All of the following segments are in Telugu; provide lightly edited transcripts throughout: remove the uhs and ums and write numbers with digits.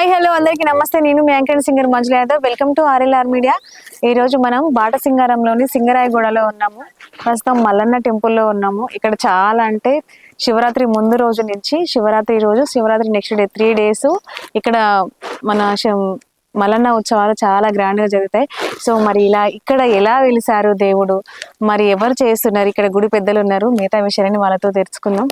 హాయ్ హలో అందరికీ నమస్తే. నేను మీ anchor singer Manjula Yadav. Welcome to RLR media. ఈరోజు మనం బాటసింగారంలోని సింగరాయగూడలో ఉన్నాము. ప్రస్తుతం మల్లన్న టెంపుల్లో ఉన్నాము. ఇక్కడ చాలా అంటే శివరాత్రి ముందు రోజు నుంచి శివరాత్రి రోజు, శివరాత్రి నెక్స్ట్ డే 3 days ఇక్కడ మన మల్లన్న ఉత్సవాలు చాలా గ్రాండ్గా జరుగుతాయి. సో మరి ఇక్కడ ఎలా వెలిసారు దేవుడు, మరి ఎవరు చేస్తున్నారు, ఇక్కడ గుడి పెద్దలు ఉన్నారు, మిగతా విషయాన్ని వాళ్ళతో తెలుసుకుందాం.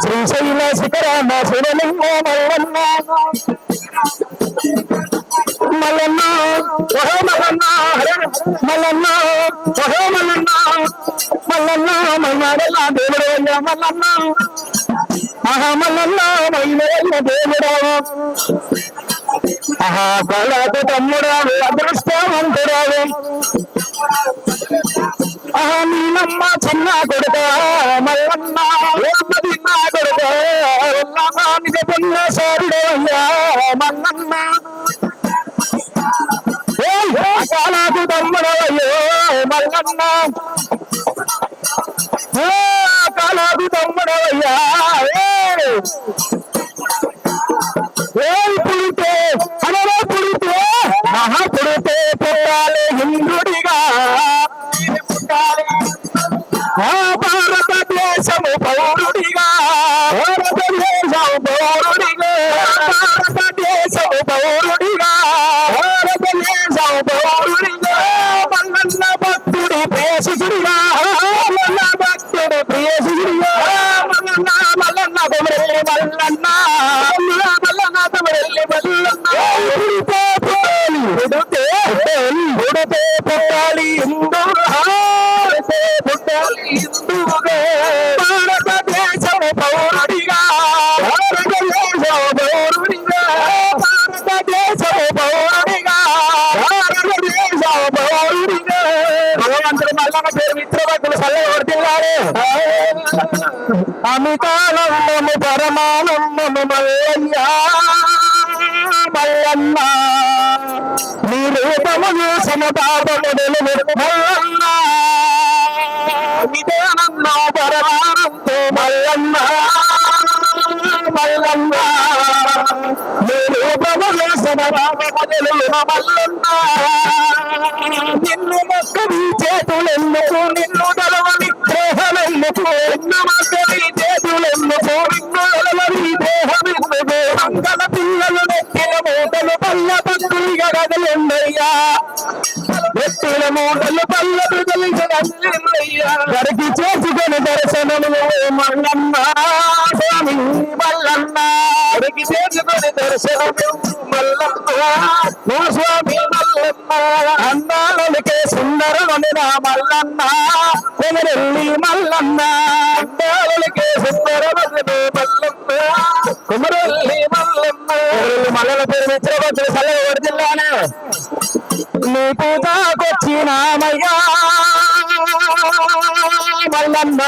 శ్రీశైల శిఖరామ శివలింగ మల్లన్న మల్లన్న ఓహో మల్లన్న మల్లన్న ఓహో మల్లన్న మల్లన్న మల్లన్న దేవుడయ్య మల్లన్న ఆహా మల్లన్న మల్లన్న దేవుడావు ఆహా కళకు తమ్ముడావు అదృష్టవంతుడావు ఆహా నీలమ్మ చిన్న కొడుక మల్లన్న నా కొడుక నిజ పొన్న సారుడయ్యా మల్లన్న కాలకు తమ్ముడయ్యో మల్లన్న కాలకు తమ్ముడయ్యా పుడితే అనలో పుడితే మహా పుడితే పుట్టాలి హిందుడిగా భారతదేశము పౌరుడిగా భారతదేశము పౌరుడిగా భారతదేశము పౌరుడిగా భారతదేశము పౌరుడిగా మల్లన్న భక్తుడి ప్రియసుడిగా మల్లన్న భక్తుడి ప్రియసుడిగా మల్లన్న మల్లన్న కొమరెల్లి మల్లన్న మల్లన్న కొమరెల్లి మల్లన్న పుడితే పుట్టాలి హిందువుగా భారతదేశం పౌరుడిగా భారతదేశం పౌరుడిగా భారతదేశం చల్లగొడుతున్నాడు అమితానందము పరమానందము మల్లయ్యా మల్లన్న నీ రూపము చూసిన పాపము తెలుగు మల్లన్న అమితానంద పరమానందో మల్లన్న మల్లన్న నీ రూపము చూసిన పాపము తెలుగు మల్లన్న నిన్ను మొక్కని చేతులెన్నుకు నిన్ను తలవని దేహమెన్నుకు నిన్ను మొక్కని చేతులెన్నుకు నిన్ను తలవని దేహమెన్నుకు మంగళ పిల్లలు నెట్టిన మూటలు పల్ల పక్కులు గడగలుండయ్యా నెట్టిన మూటలు పల్ల పిల్లయ్యా గడికి చేసుకొని దర్శనము మల్లన్న స్వామి మల్లన్న గడికి చేసుకొని దర్శనము మల్లన్న ఓ స్వామి మల్లన్న అందాలకే సుందరమని నా మల్లన్న కొమరెల్లి మల్లన్న అందాలకే సుందరమని మల్లన్న కొమరెల్లి మల్లన్న మల్లన్న పేరు మిత్రపత్రి చల్లగొండ జిల్లానే నీ పూజకొచ్చినామయ్యా మల్లన్న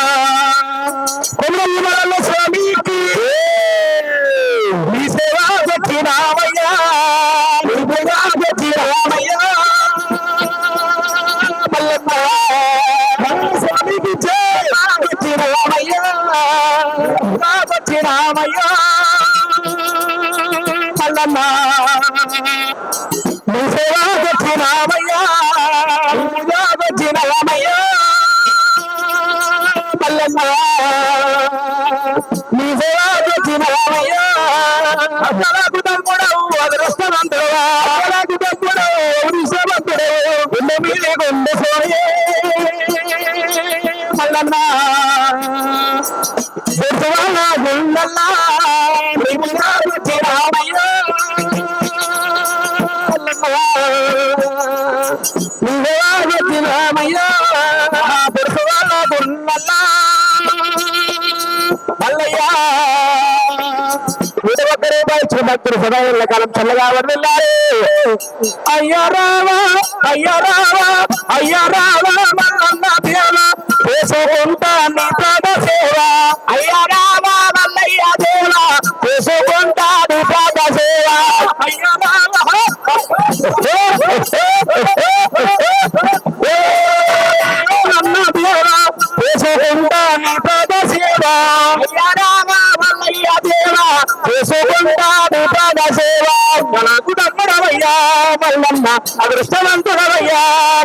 కొమరెల్లి మల్లన్న స్వామికి నీ సేవకొచ్చినామయ్యా నీ పూజకొచ్చినామయ్యా మల్లన్న స్వామికి వచ్చినామయ్యా వచ్చినామయ్యా మల్లన్న నీ సేవకొచ్చినామయ్యా వచ్చినామయ్యా మల్లన్న నీ సేవకొచ్చినామయ్యా అసలకు తమ్ముడవు అదృష్టవంతుడవా అసలకు తమ్ముడవు విశ్వవంతుడవు గుండె మీద గుండె సోయే మల్లన్న గుర్తువల్ల గుండల్లా వచ్చినామయ్యా వచ్చినామయ్యా గుర్తువల్ల గుండల్లా మల్లయ్యా భక్తులు సదాల కాలం చల్లగా వర్దిల్లారు అయ్యా రావా అయ్యా రావా అయ్యా రావా మల్లన్న దేవ చేసుకుంటా నీ పాద సేవ అయ్యా రావా మల్లయ్య దేవ చేసుకుంటా నీ పాద సేవ అయ్యా రావా మల్లన్న దేవ చేసుకుంటా నీ పాద సేవ అయ్యా రావా మల్లయ్య దేవ చేసుకుంటా నీ పాద సేవ నాకు తప్పడవయ్యా మల్లన్న అదృష్టవంతుడవయ్యా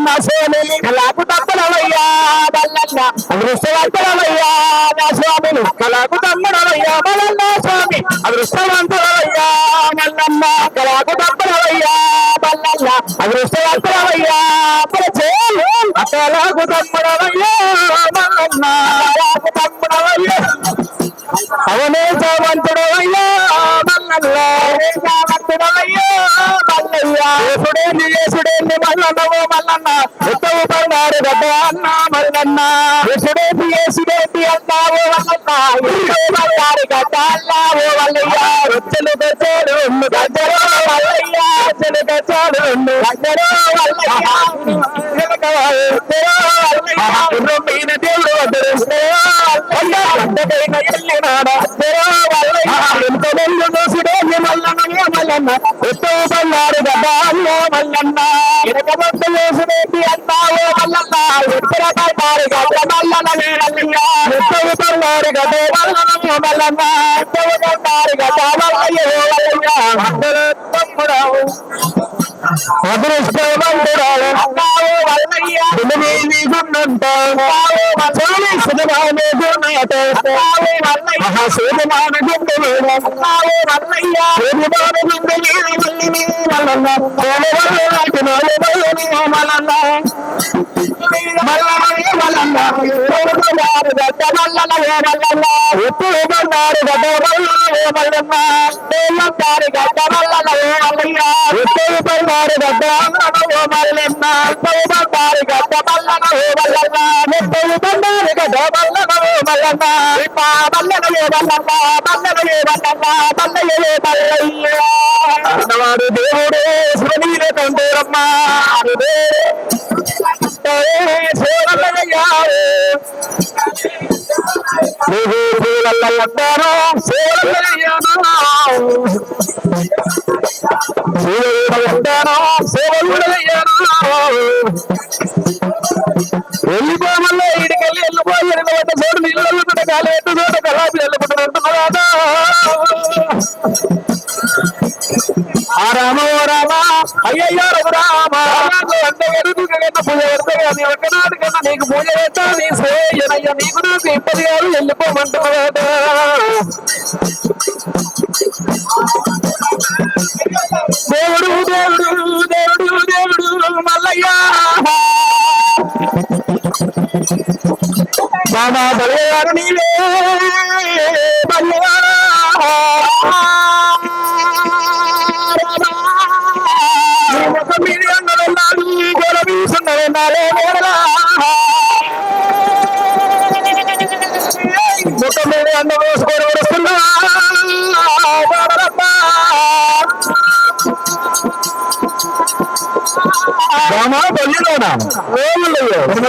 నా స్వామి కళకు తప్పడవయ్యా మల్లన్న అదృష్టవంతుడవయ్యా నా స్వామి కళకు తప్పడవయ్యా మల్లన్న స్వామి అదృష్టవంతుడవయ్యా మల్లన్న కళకు తప్పడవయ్యా మల్లన్న అదృష్టవంతుడవయ్యా కళకు తప్పడవయ్యా మల్లన్న కళకు తప్పడవయ్యా అవనే సావంతుడవయ్యా మల్లన్న సావంతుడవయ్యా మల్లయ్యా యేసుడేంది మల్లన్నవో మల్లన్న ఉత్తవు పడినాడు గడ్డ అన్న మల్లన్న యేసుడేంది అన్నావో మల్లన్న పడినాడు గడ్డ అన్నావో మల్లయ్యా వచ్చలు తెచ్చాడు గడ్డరో మల్లయ్యా వచ్చలు తెచ్చాడు గడ్డరో మల్లయ్యా మీద దేవుడు వద్దరు మల్లన్న ఉత్తవు పడినాడు గడ్డ అన్న మల్లన్న ఎనకబొద్ద వేసుడేంటి అన్నావో మల్లన్న ఉత్తర పడినాడు గడ్డ మల్లన్న వీరయ్యా ఉత్తవు పడినాడు గడ్డ మల్లన్న మల్లన్న ఉత్తవు పడినాడు గడ్డ మల్లయ్యో మల్లయ్యా తమ్ముడావు అదృష్టవంతురాలు అన్నావో మల్లయ్యా మహాశూదమాన గుండెలు అన్నావో మల్లయ్యా ఎప్పుడు బండారు గడ్డ మల్లన్న బండారు గడ్డ మల్లన్న ఎప్పుడు బండారు గడ్డ అన్నవో మల్లన్న బండారు గడ్డ మల్లన్న మల్లన్న ఎప్పుడు బండారు గడ్డ మల్లన్నవో మల్లన్న మల్లనవో మల్లన్న మల్లనవో మల్లన్న మల్లయ్యవో మల్లయ్య అన్నవాడు దేవుడే శివనీల తండ్రమ్మ పెట్టావే సేవలయ్యావే నీకు పూలల్లో వస్తాను సేవలయ్యాను సేవలయ్యాను వెళ్ళిపోమల్లో ఇడికెళ్ళి వెళ్ళిపోయి వెళ్ళిపోతే చోటు నీళ్ళు వెళ్ళిపోతే కాలు ఎట్టు చోట కలాపి వెళ్ళిపోతాను అంటున్నారా రామ రామ అయ్యయ్యో రఘురామ అంటే ఎదుగుకన్నా పూజ పెడతా కానీ ఒక్కనాటికన్నా నీకు పూజ పెడతా నీ శ్రేయనయ్య నీకు నాకు ఇప్పటి గారు వెళ్ళిపోమంటున్నాడు దేవుడు దేవుడు దేవుడు దేవుడు మల్లయ్య బాబా బలగారు నీవే బల్లయ్య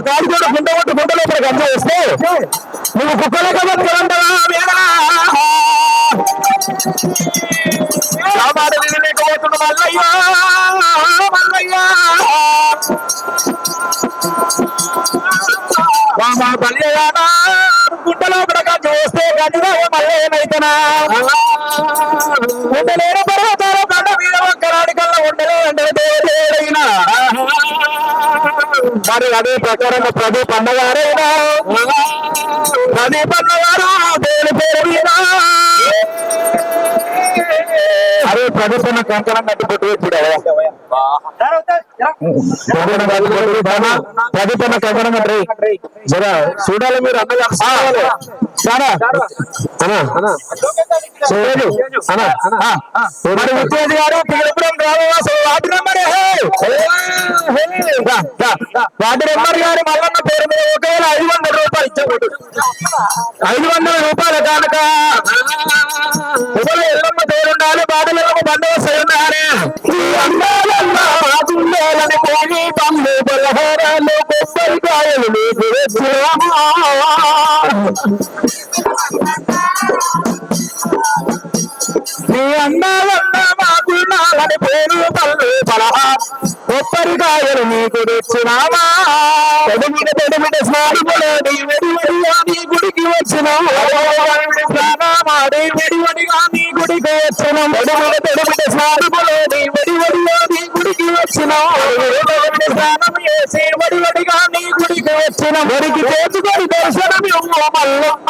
కాదు కూడా గుంట కొట్టు గుంట లోపల గంజ వేస్తే నువ్వు కుక్కలే కబట్టుకుంటావా మాట లేకపోతున్న మల్లయ్యా మల్లయ్యా మా బల్యగానా గుంటలో కూడా చూస్తే గదిగా మళ్ళీ ఏమైతేనా ఉండలేని పర్వతాలు కంట మీద ఒక్కనాడి కల్లా ఉండలే అంటే దేవుడైనా మరి అదే ప్రకారంగా ప్రదీప్ అన్నగారైనా ప్రదీప్ అన్నగారు దేవుడి పేరు మీద అరే ప్రదీప్ అన్న కంకణం కట్టి కొట్టు వచ్చాడు ప్రదీప్ అన్న కంకణం కట్టి జరా చూడాలి మీరు అన్నగారు మరి ముఖ్యమంత్రి గారు పిలుపురం గ్రామవాసులు వార్డు నెంబర్ వార్డు నెంబర్ గారు మల్లన్న పేరు మీద ఒకవేళ 500 రూపాయలు ఇచ్చకూడదు 500 రూపాయలు కనుక ఎల్లమ్మ పేరు ఉండాలి బాటలకు బందోబస్తు ఉండాలి అందాలని పోయి పండు పలహారాలు కొబ్బరికాయలు నీకు నీ అందాలన్నా మాకు నాలని పేరు పళ్ళు పలహారం కొబ్బరికాయలు నీకు తెచ్చినామా తెడిమిట స్నానములో నీ వెడివడిగా నీ గుడికి వచ్చినాము స్నానమాడి వెడివడిగా నీ గుడికి వచ్చినాం తెడిమిట స్నానములో నీ వెడివడిగా నీ గుడికి వచ్చినాం స్నానం చేసి వడివడిగా నీ గుడికి వచ్చినాం గుడికి చేసుకొని దర్శనం ఇవ్వు మల్లమ్మ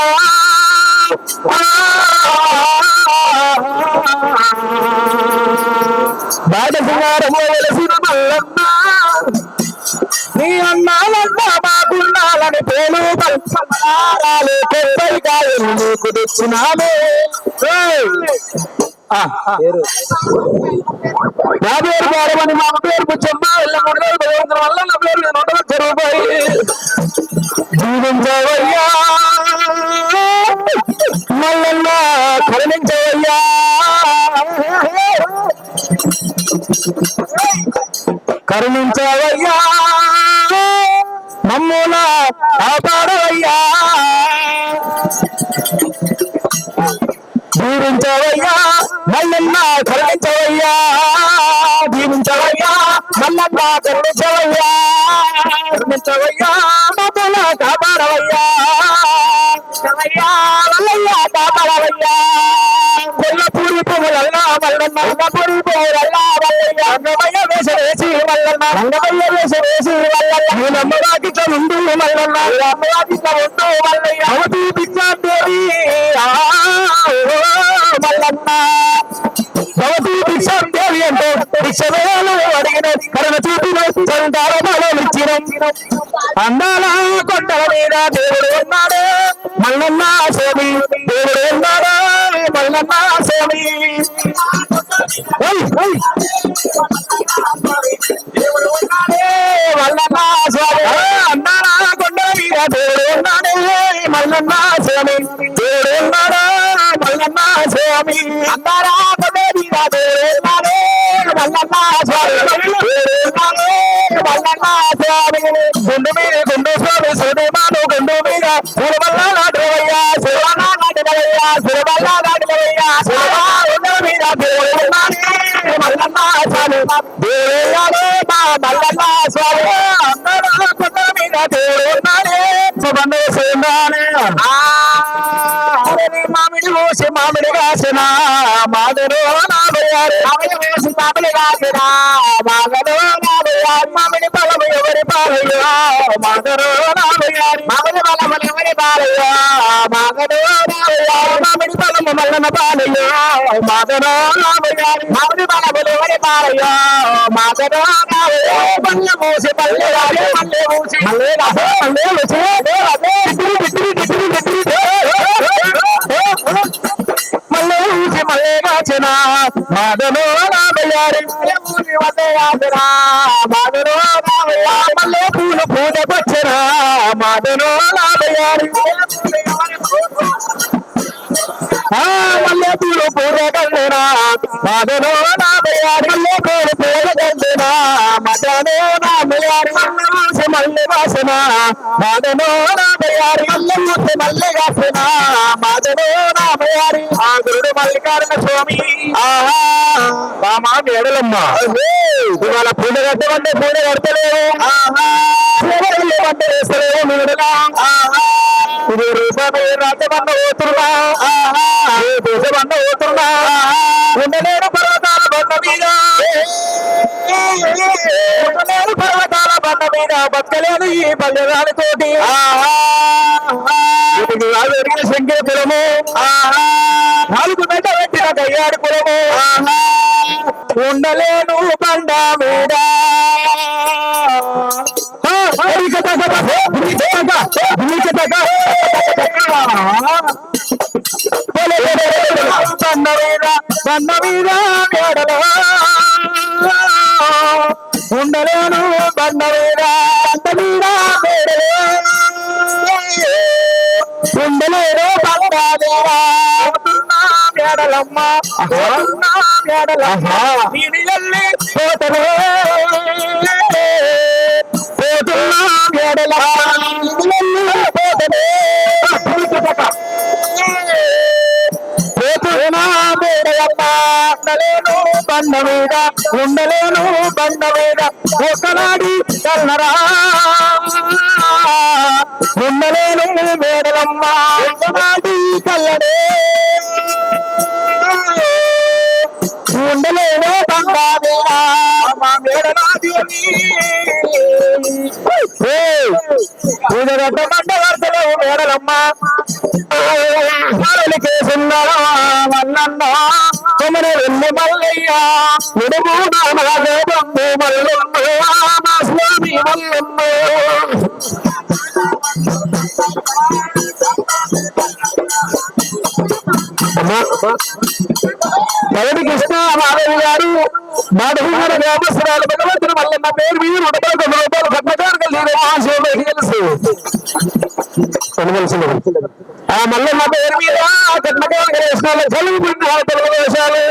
బాట సింగారము వెలసిన మల్లమ్మ నీ అన్నాలన్నా మాకున్నాలని పేలు పల్సమారాలు కొబ్బరికాయలు నీకు తెచ్చినామే నా పేరు పారమని మా పేరు పుచ్చమ్మ వెళ్ళ భగవంతుని వల్ల నా పేరు నేను రూపాయి జీవించవయ్యా మల్లన్న కరుణించవయ్యా కరుణించవయ్యా మమ్ముల కాపాడవయ్యా జీవించవయ్యా మల్లన్న కరుణించవయ్యా జీవించవయ్యా మల్లన్న కరుణించవయ్యా కరుణించవయ్యా మమ్ముల కాపాడవయ్యా మల్లయ్య కాపాడవయ్యా కొల్లపూరి పువ్వులల్లా మల్లన్న కొల్లపూరి పువ్వులల్లా మల్లయ్య రంగమయ్య వేష వేసి మల్లన్న రంగమయ్య వేష వేసి మల్లన్న నీ నమ్మరాకిట్ల ఉండు మల్లన్న నమ్మరాకిట్ల ఉండు మల్లయ్య అవతీ భిక్షాదేవి మల్లన్న భవతీ భిక్షాదేవి అంటే భిక్షవేలు అడిగిన కరుణ చూపిన సంతారమాలో ఇచ్చిన అందాల కొండల మీద దేవుడు ఉన్నాడు మల్లన్న స్వామి దేవుడు ఉన్నాడు మల్లన్న స్వామి దేవుడు ఉన్నాడే మల్లన్న స్వామి అందాల కొండల మీద దేవుడు ఉన్నాడే మల్లన్న స్వామి దేవుడు ఉన్నాడు మల్లన్న స్వామి అందాల కొండ మీద దేవుడు ఉన్నాడే మల్లన్న స్వామి మల్లన్న స్వామి గుండు మీద గుండు స్వామి సుడిమాను గుండు మీద సురమల్ల నాటవయ్యా సురమల్ల నాటవయ్యా సురమల్ల నాటవయ్యా సురమల్ల మీద మల్లన్న స్వామి దేయాలే మా మల్లన్న స్వామి అందరూ కొండ మీద దేవుడున్నాడే సుబంధ సేనానే మామిడి పోసి మామిడి కాసిన మాదరు నాభయారు వేసి మామిడి కాసిన మాగరు నాభయారు మామిడి పొలము ఎవరి పాలయ్యా మాదరు నాభయారు మామిడి పొలము ఎవరి పాలయ్యా మాగరు నాభయారు మామిడి పొలము మల్లన పాలయ్యా మాదరు నాభయారు మామిడి పొలములు ఎవరి పాలయ్యా మాదరు నాభయారు పల్లె మూసి పల్లె మల్లె మూసి మల్లె మల్లె ఊసి మల్లె కాచిన మాదను నాభయారి మాదను నాభయారి మల్లె పూలు పూజకొచ్చిన మాదను నాభయారి మల్లె పూలు పూజ కండినా మాదను నాభయారి మల్లె పూలు పూజ కండినా మదను నాభయారి మల్లె వాసన మాదను నాభయారి మల్లె ఊసి మల్లె కాసిన మాదను నాభయారి ఆ గురుడు మల్లికార్జున స్వామి మా మేడలమ్మ ఇవాళ పూజ కట్టమంటే పూజ కడతలేవు అంటే వేస్తలేవు మేడలా ఇది రూపాయి రాజ్యమన్న పోతున్నా దేశమన్న పోతున్నా ఉండలేరు పర్వతాల బండ మీద ఉండలేరు పర్వతాల బండ మీద బతకలేను ఈ పల్లెరాలతోటి ఎరిగిన శంకర కులము నాలుగు మెట్ట పెట్టిన కయ్యాడి కులము ఉండలేను బండ మీద బండ మీద మేడలో ఉండలేను బండ మీద మేడలో ఉండలేను బండ మేడలమ్మ మేడలమ్మ నీళ్ళల్లి పోతలే పోతున్నా మేడలమ్మ పోతలే పోతున్నా మేడలమ్మ ఉండలేను బండ మీద ఉండలేను బండ మీద ఒకనాడి కన్నరా ఉండలేను మేడలమ్మ ఒకనాడి కల్లడే ఉండలేను బండ మీద మా మేడనాది పూజగడ్డ బండ వరసలేవు మేడలమ్మ కేసున్నా మల్లన్న కొమర వెళ్ళి మల్లయ్య ఉడుము నామదేవమ్మ మల్లమ్మ మా స్వామి మల్లమ్మ పదవి కృష్ణ మాధవి గారు మాధవీర గ్రామస్తురాలు భగవంతుడు మల్లన్న పేరు మీద 111 రూపాయలు కట్నకారులు ఆ మల్లన్న పేరు మీద కట్నకారులు చదువుకున్న తెలుగు దేశాలు